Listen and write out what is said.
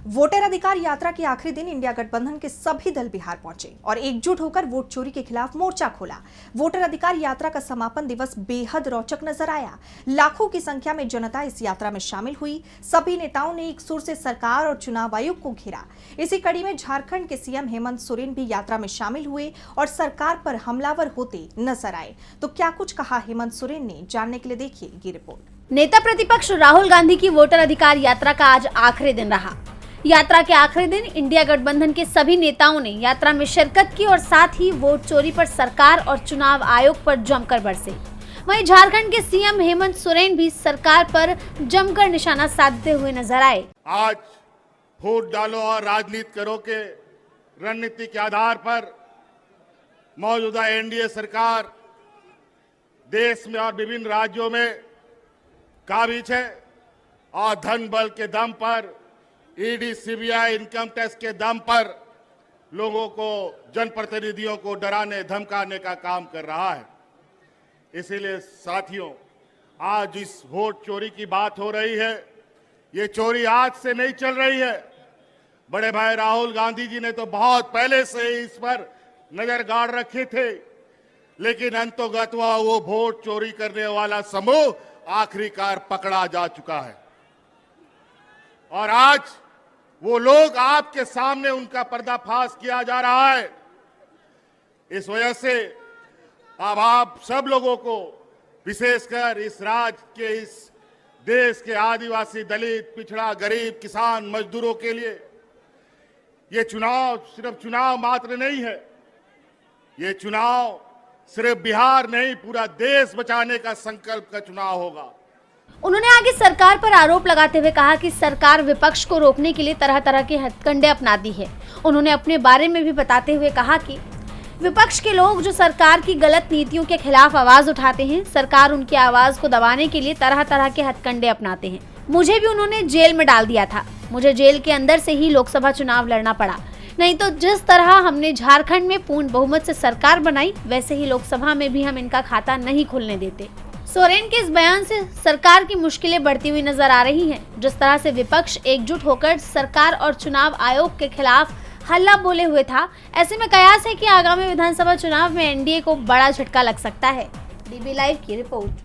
Voter अधिकार यात्रा के आखिरी दिन इंडिया गठबंधन के सभी दल बिहार पहुंचे और एकजुट होकर वोट चोरी के खिलाफ मोर्चा खोला। वोटर अधिकार यात्रा का समापन दिवस बेहद रोचक नजर आया। लाखों की संख्या में जनता इस यात्रा में शामिल हुई। सभी नेताओं ने एक सुर से सरकार और चुनाव आयोग को घेरा। इसी कड़ी में झारखंड के सीएम हेमंत सोरेन भी यात्रा में शामिल हुए और सरकार पर हमलावर होते नजर आए। तो क्या कुछ कहा हेमंत सोरेन ने, जानने के लिए देखिए ये रिपोर्ट। नेता प्रतिपक्ष राहुल गांधी की वोटर अधिकार यात्रा का आज आखिरी दिन रहा। यात्रा के आखिरी दिन इंडिया गठबंधन के सभी नेताओं ने यात्रा में शिरकत की और साथ ही वोट चोरी पर सरकार और चुनाव आयोग पर जमकर बरसे। वहीं झारखंड के सीएम हेमंत सोरेन भी सरकार पर जमकर निशाना साधते हुए नजर आए। आज वोट डालो और राजनीति करो के रणनीति के आधार पर मौजूदा एनडीए सरकार देश में और विभिन्न राज्यों में काबिज है और धन बल के दम पर, ईडी, सीबीआई, इनकम टैक्स के दम पर लोगों को, जनप्रतिनिधियों को डराने धमकाने का काम कर रहा है। इसीलिए साथियों, आज इस वोट चोरी की बात हो रही है। ये चोरी आज से नहीं चल रही है। बड़े भाई राहुल गांधी जी ने तो बहुत पहले से ही इस पर नजर गाड़ रखे थे, लेकिन अंतोगत्वा वो वोट चोरी करने वाला समूह आखिरकार पकड़ा जा चुका है और आज वो लोग आपके सामने उनका पर्दाफाश किया जा रहा है। इस वजह से अब आप सब लोगों को, विशेषकर इस राज्य के, इस देश के आदिवासी, दलित, पिछड़ा, गरीब, किसान, मजदूरों के लिए ये चुनाव सिर्फ चुनाव मात्र नहीं है। ये चुनाव सिर्फ बिहार नहीं, पूरा देश बचाने का संकल्प का चुनाव होगा। उन्होंने आगे सरकार पर आरोप लगाते हुए कहा कि सरकार विपक्ष को रोकने के लिए तरह तरह के हथकंडे अपनाती है। उन्होंने अपने बारे में भी बताते हुए कहा कि विपक्ष के लोग जो सरकार की गलत नीतियों के खिलाफ आवाज उठाते हैं, सरकार उनकी आवाज को दबाने के लिए तरह तरह के हथकंडे अपनाते हैं। मुझे भी उन्होंने जेल में डाल दिया था। मुझे जेल के अंदर से ही लोकसभा चुनाव लड़ना पड़ा, नहीं तो जिस तरह हमने झारखंड में पूर्ण बहुमत से सरकार बनाई, वैसे ही लोकसभा में भी हम इनका खाता नहीं खुलने देते। सोरेन के इस बयान से सरकार की मुश्किलें बढ़ती हुई नजर आ रही हैं। जिस तरह से विपक्ष एकजुट होकर सरकार और चुनाव आयोग के खिलाफ हल्ला बोले हुए था, ऐसे में कयास है कि आगामी विधानसभा चुनाव में एनडीए को बड़ा झटका लग सकता है। डीबी लाइव की रिपोर्ट।